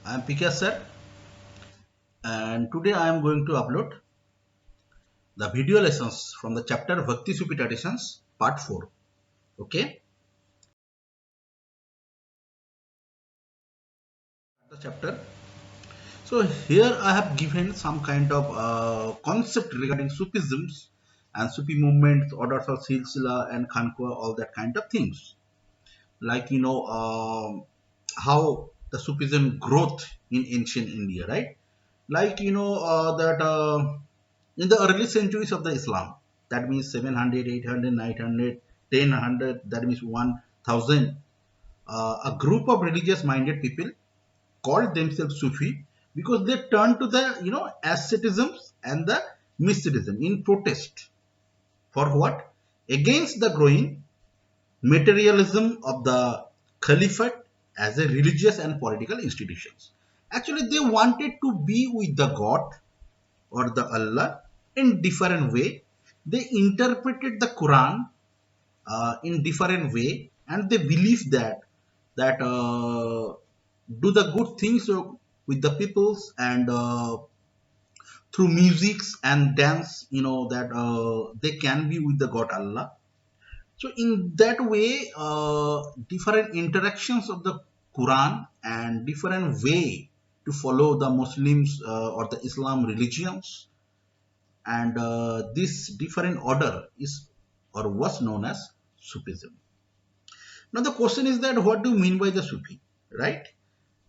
I am PK sir, and today I am going to upload the video lessons from the chapter Bhakti Sufi Traditions part 4. Okay, the chapter. So here I have given some kind of concept regarding Sufisms and Sufi movements, orders of Silsila and Khanqah, all that kind of things. Like how the Sufism growth in ancient India, right? Like that in the early centuries of the Islam, that means 700, 800, 900, 1000, that means 1000, a group of religious minded people called themselves Sufi because they turned to the asceticism and the mysticism in protest for what? Against the growing materialism of the caliphate as a religious and political institutions. Actually, they wanted to be with the God or the Allah in different way. They interpreted the Quran in different way, and they believe that do the good things with the peoples and through musics and dance, that they can be with the God Allah. So in that way, different interactions of the Quran and different way to follow the Muslims or the Islam religions, and this different order is or was known as Sufism. Now the question is that what do you mean by the Sufi, right?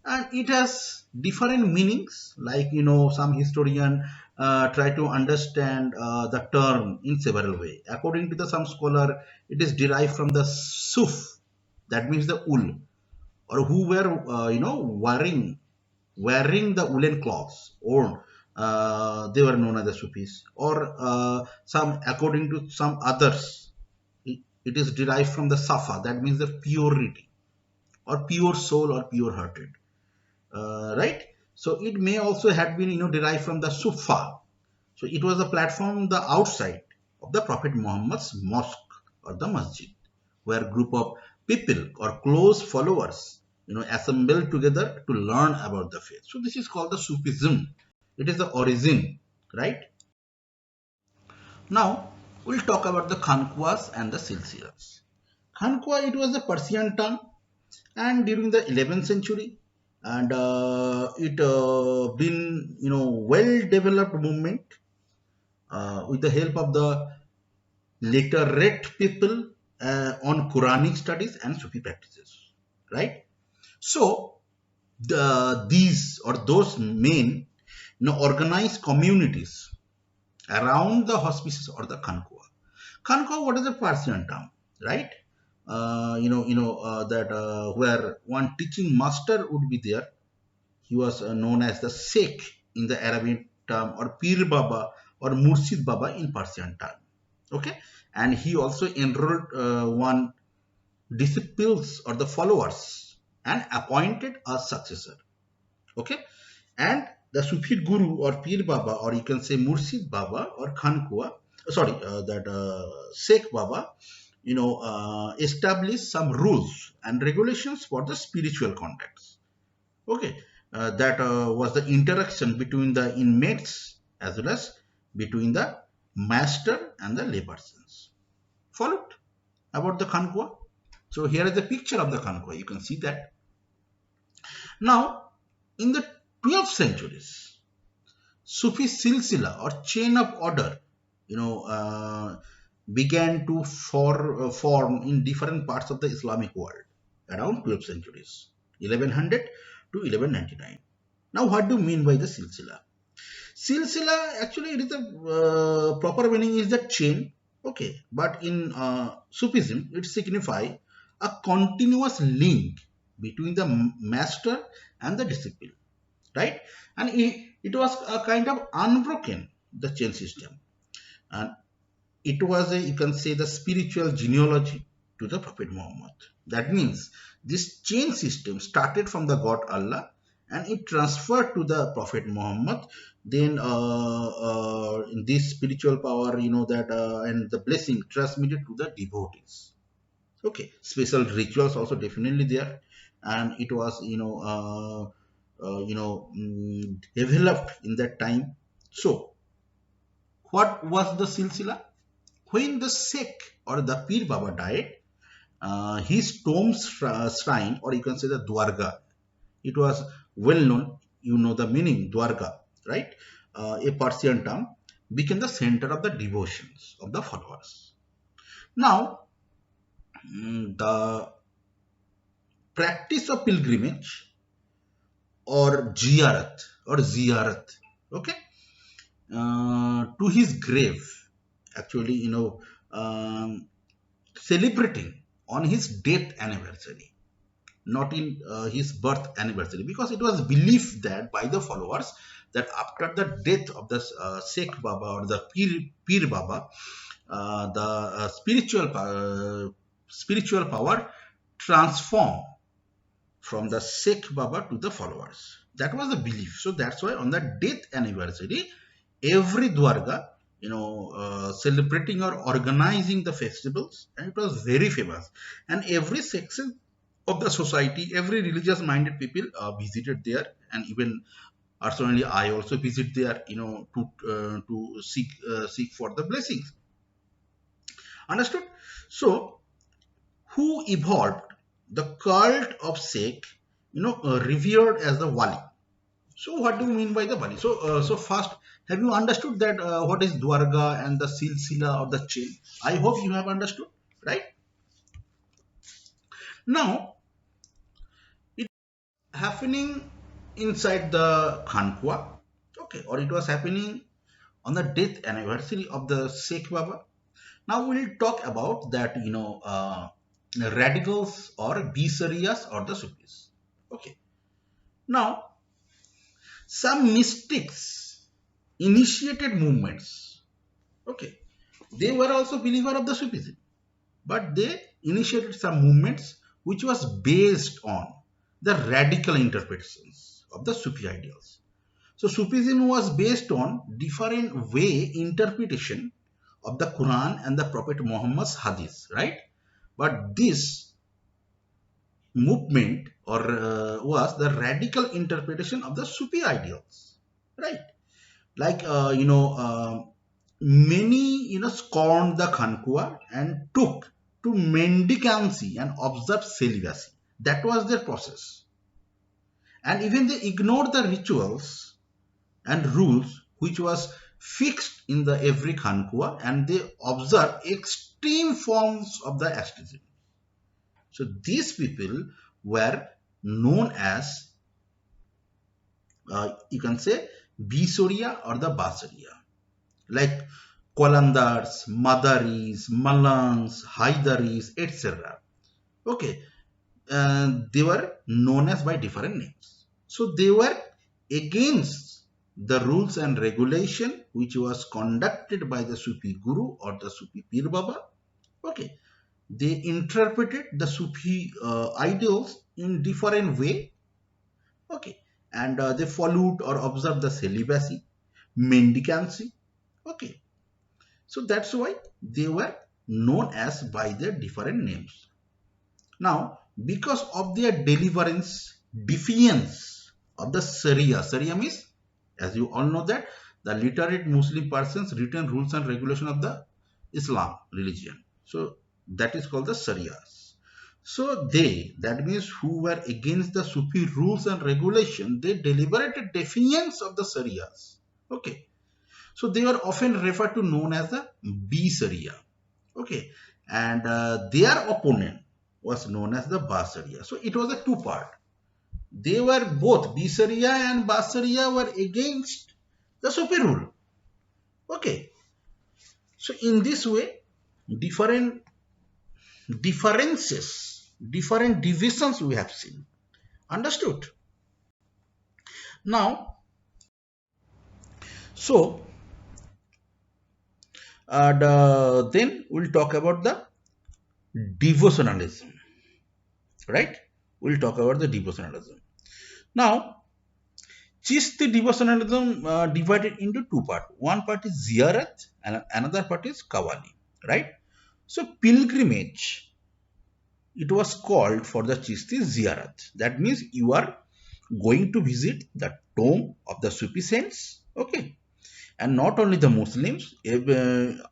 And it has different meanings. Like some historian try to understand the term in several ways. According to the some scholar, it is derived from the Suf, that means the wool, or who were wearing the woolen cloths, or they were known as the Sufis, or some according to some others, it is derived from the Safa, that means the purity or pure soul or pure hearted, right? So it may also have been derived from the Sufa. So it was a platform the outside of the Prophet Muhammad's mosque or the masjid, where a group of people or close followers assembled together to learn about the faith. So this is called the Sufism. It is the origin, right? Now we'll talk about the Khanqahs and the Silsilas. Khanqah, it was a Persian term, and during the 11th century, and it been well developed movement with the help of the literate people on Quranic studies and Sufi practices, right? So these or those men organize communities around the hospices or the Khanqah. Khanqah, what is the Persian term, right? That where one teaching master would be there. He was known as the Sheikh in the Arabian term, or Pir Baba or Murshid Baba in Persian term. Okay, and he also enrolled one disciples or the followers and appointed a successor. Okay, and the Sufi Guru or Pir Baba, or you can say Murshid Baba or Khanqua, sorry, that Sheikh Baba, establish some rules and regulations for the spiritual contacts. Okay, that was the interaction between the inmates as well as between the master and the lay persons. Followed about the Khanqua. So here is the picture of the Khanqua. You can see that. Now, in the 12th centuries, Sufi silsila or chain of order, began to form in different parts of the Islamic world around 12th centuries, 1100 to 1199. Now, what do you mean by the silsila? Silsila, actually, it is a proper meaning is the chain, okay, but in Sufism, it signifies a continuous link between the master and the disciple, right? And it was a kind of unbroken the chain system, and it was a, you can say, the spiritual genealogy to the Prophet Muhammad. That means this chain system started from the God Allah and it transferred to the Prophet Muhammad. Then in this spiritual power, that and the blessing transmitted to the devotees. Okay, special rituals also definitely there, and it was developed in that time. So what was the silsila? When the Sheikh or the Pir Baba died, his tomb shrine, or you can say the Dwarga, it was well known, you know the meaning, Dwarga, right? A Persian term, became the center of the devotions of the followers. Now, the practice of pilgrimage or ziyarat, okay, to his grave, actually, celebrating on his death anniversary, not in his birth anniversary, because it was believed that by the followers that after the death of the Sheikh Baba or the Pir Baba, the spiritual power transform from the Sheikh Baba to the followers. That was the belief. So that's why on the death anniversary, every Dwarga, celebrating or organizing the festivals, and it was very famous. And every section of the society, every religious minded people visited there, and even personally, I also visit there, to seek for the blessings. Understood? So, who evolved the cult of Sheikh, revered as the Wali. So, what do you mean by the Wali? So first, have you understood that what is Dwarga and the silsila or the chain? I hope you have understood, right? Now, it happening inside the Khanqua, okay, or it was happening on the death anniversary of the Sheikh Baba. Now we'll talk about that, radicals or Bisariyas or the Sufis. Okay. Now, some mystics initiated movements. Okay. They were also believer of the Sufism, but they initiated some movements which was based on the radical interpretations of the Sufi ideals. So Sufism was based on different way interpretation of the Quran and the Prophet Muhammad's Hadith, right? But this movement or was the radical interpretation of the Sufi ideals, right? Like many scorned the Khanqua and took to mendicancy and observed celibacy. That was their process, and even they ignored the rituals and rules which was fixed in the every Khanqua, and they observe extreme forms of the asceticism. So these people were known as, you can say, Bisoria or the Basaria, like Qalandars, Madaris, Malangs, Haidaris, etc. Okay, they were known as by different names. So they were against the rules and regulation which was conducted by the Sufi Guru or the Sufi Pir Baba. Okay, they interpreted the Sufi ideals in different way. Okay, and they followed or observed the celibacy, mendicancy. Okay, so that's why they were known as by their different names. Now, because of their defiance of the Sharia means, as you all know, that the literate Muslim persons written rules and regulation of the Islam religion. So that is called the Sharias. So that means who were against the Sufi rules and regulation, they deliberated defiance of the Sharias. Okay. So they were often referred to known as the B-Sharia. Okay. And their opponent was known as the Basaria. So it was a two-part. They were both, B-Sharia and Basaria were against the Sufi rule. Okay. So in this way, different differences, different divisions we have seen. Understood? Now, so then we'll talk about the devotionalism, right? We'll talk about the devotionalism. Now, Chishti devotionalism divided into two parts. One part is ziyarat and another part is kawali, right? So pilgrimage, it was called for the Chishti ziyarat. That means you are going to visit the tomb of the Sufi saints. Okay, and not only the Muslims,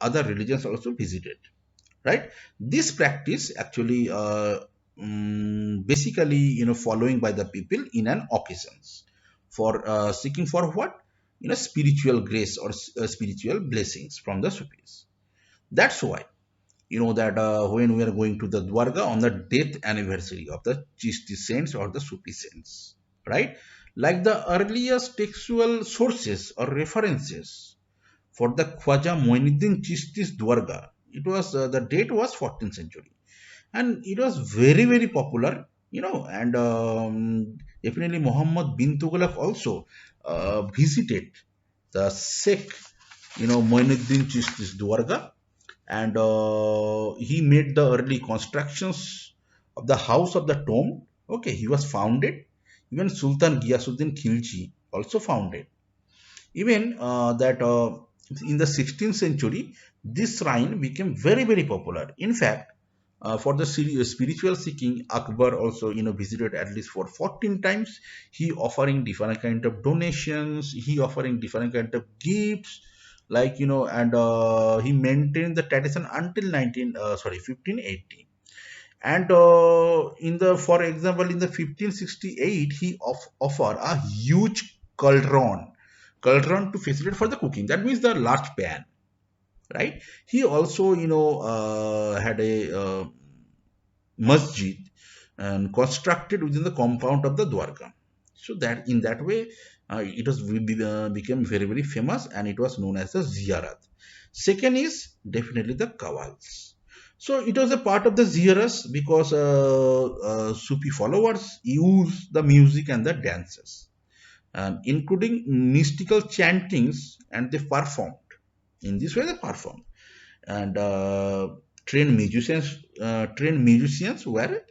other religions also visited. Right? This practice actually basically following by the people in an occasions for seeking for what spiritual grace or spiritual blessings from the Sufis. That's why that when we are going to the Dwarga on the death anniversary of the Chishti saints or the Sufi saints, right? Like the earliest textual sources or references for the Khwaja Moinuddin Chishti's Dwarga, it was the date was 14th century, and it was very popular, and definitely Muhammad bin Tughlaq also visited the Sheikh, Moinuddin Chishti's Dwarga, and he made the early constructions of the house of the tomb. Okay, he was founded. Even Sultan Ghiyasuddin Khilji also founded. Even that in the 16th century, this shrine became very popular. In fact, for the spiritual seeking, Akbar also visited at least for 14 times. He offering different kind of donations. He offering different kind of gifts, like and he maintained the tradition until 1580. And in the for example in the 1568 he offer a huge cauldron to facilitate for the cooking. That means the large pan, right? He also had a masjid and constructed within the compound of the Dwarka. So that in that way, it was became very famous, and it was known as the ziyarat. Second is definitely the kawals. So it was a part of the ziyaras because Sufi followers use the music and the dances, including mystical chantings, and they performed. In this way, they performed, and trained musicians were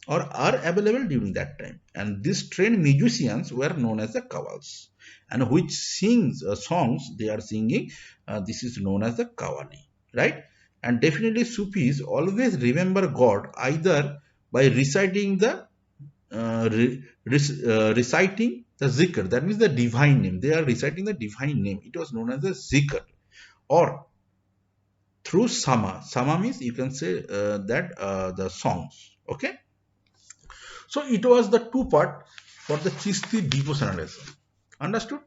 or are available during that time. And these trained musicians were known as the kawals, and which sings songs they are singing. This is known as the kawali, right? And definitely Sufis always remember God either by reciting reciting the zikr. That means the divine name. They are reciting the divine name. It was known as the zikr, or through sama. Sama means you can say that the songs. Okay. So it was the two part for the Chishti devotionalism. Understood?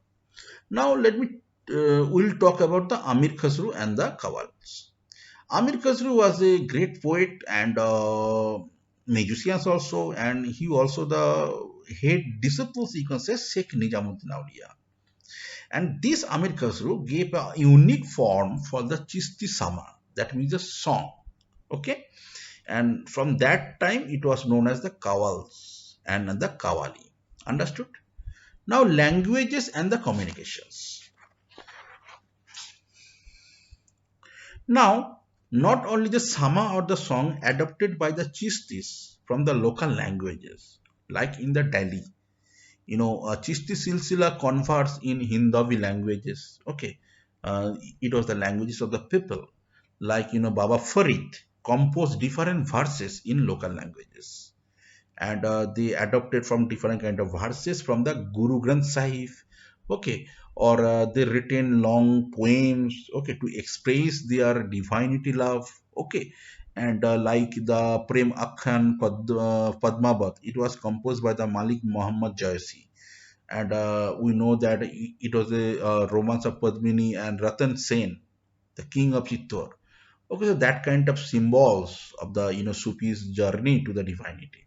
Now let me we'll talk about the Amir Khusro and the Qawwals. Amir Khusro was a great poet and musician also, and he also the head disciples you can say Sheikh Nizamuddin Auliya. And this Amir Khusro gave a unique form for the Chishti Sama. That means a song. Okay, and from that time it was known as the Qawwals and the Qawwali. Understood? Now languages and the communications. Now not only the sama or the song adopted by the Chistis from the local languages, like in the Delhi, Chisti Silsila converts in Hindavi languages. Okay, it was the languages of the people, like Baba Farid composed different verses in local languages, and they adopted from different kind of verses from the Guru Granth Sahib. Okay, or they written long poems. Okay, to express their divinity love. Okay, and like the Prem Akhan Padmavat, it was composed by the Malik Muhammad Jaisi, and we know that it was a romance of Padmini and Ratan Sen, the king of Chittor. Okay, so that kind of symbols of the Sufi's journey to the divinity.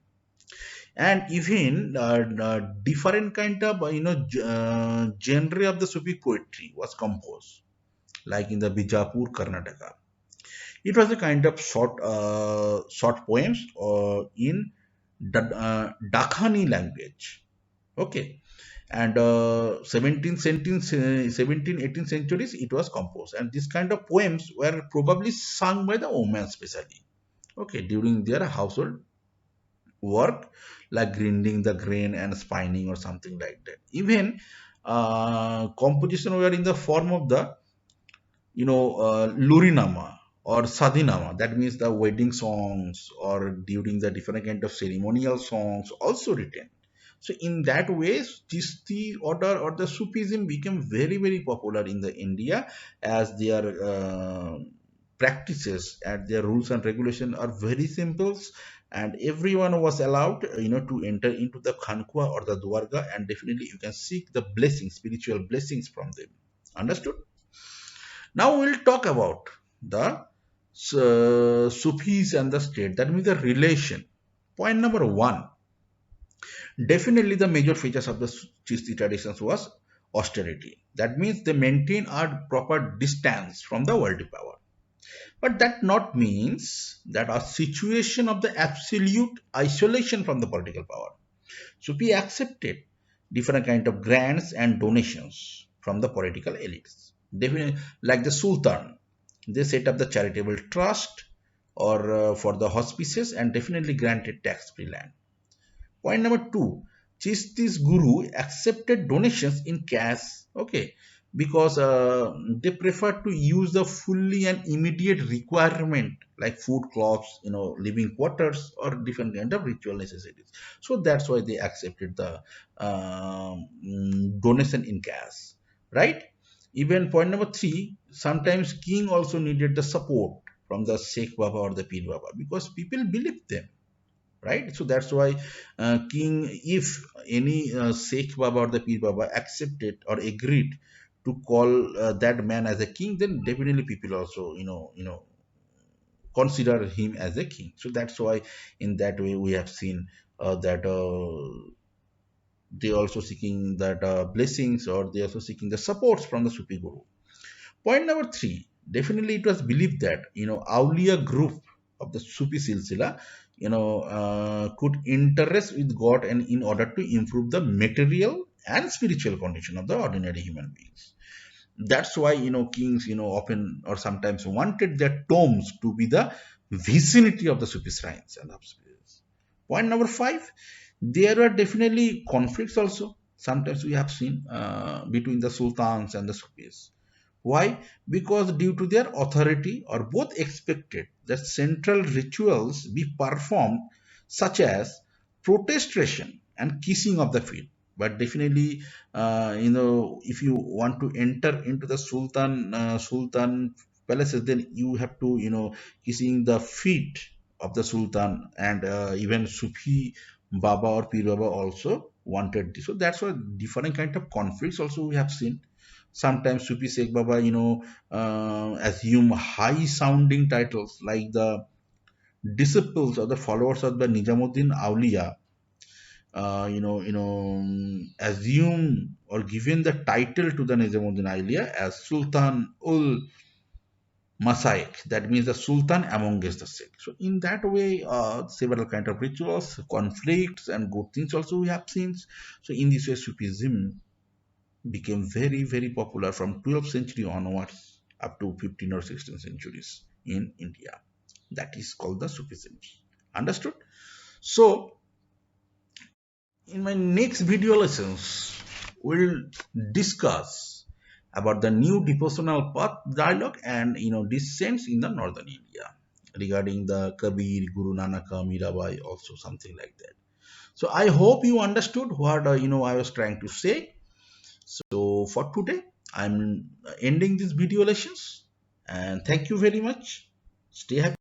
And even different kind of genre of the Sufi poetry was composed, like in the Bijapur, Karnataka. It was a kind of short poems in Dakhani language. Okay, and 18th centuries it was composed, and this kind of poems were probably sung by the women especially. Okay, during their household work, like grinding the grain and spinning or something like that. Even composition were in the form of the lurinama or sadhinama. That means the wedding songs or during the different kind of ceremonial songs also written. So in that way, Chishti order or the Sufism became very, very popular in the India, as their practices and their rules and regulation are very simple, and everyone was allowed, to enter into the Khanqua or the Dwarga, and definitely you can seek the blessings, spiritual blessings from them. Understood? Now we'll talk about the Sufis and the state. That means the relation. Point number one. Definitely, the major features of the Chishti traditions was austerity. That means they maintain a proper distance from the worldly power. But that not means that a situation of the absolute isolation from the political power. Sufi accepted different kind of grants and donations from the political elites. Definitely, like the Sultan, they set up the charitable trust or for the hospices, and definitely granted tax-free land. Point number two, Chisti's guru accepted donations in cash, okay, because they prefer to use the fully and immediate requirement like food, clothes, living quarters, or different kind of ritual necessities. So that's why they accepted the donation in cash, right? Even point number three, sometimes king also needed the support from the Sheikh Baba or the Pir Baba because people believed them, right? So that's why king, if any Sheikh Baba or the Pir Baba accepted or agreed to call that man as a king, then definitely people also consider him as a king. So that's why in that way we have seen that they also seeking that blessings, or they also seeking the supports from the Sufi Guru. Point number three, definitely it was believed that Auliya group of the Sufi Silsila, could interest with God and in order to improve the material and spiritual condition of the ordinary human beings. That's why kings often or sometimes wanted their tombs to be the vicinity of the Sufi shrines and observances. Point number five, there were definitely conflicts also. Sometimes we have seen between the sultans and the Sufis. Why? Because due to their authority, or both expected that central rituals be performed, such as protestation and kissing of the feet. But definitely, if you want to enter into the sultan palaces, then you have to, kissing the feet of the sultan, and even Sufi Baba or Pir Baba also wanted this. So that's why different kind of conflicts also we have seen. Sometimes Sufi Sheikh Baba, assume high sounding titles like the disciples or the followers of the Nijamuddin Auliya, assume or given the title to the Nizamuddin Auliya as Sultan ul Masaik. That means the Sultan amongst the Sikhs. So in that way, several kind of rituals, conflicts, and good things also we have seen. So in this way, Sufism became very, very popular from 12th century onwards up to 15th or 16th centuries in India. That is called the Sufism. Understood? So in my next video lessons, we'll discuss about the new devotional path dialogue and descents in the northern India, regarding the Kabir, Guru Nanak, Mirabai, also something like that. So I hope you understood what I was trying to say. So for today, I'm ending this video lessons, and thank you very much. Stay happy.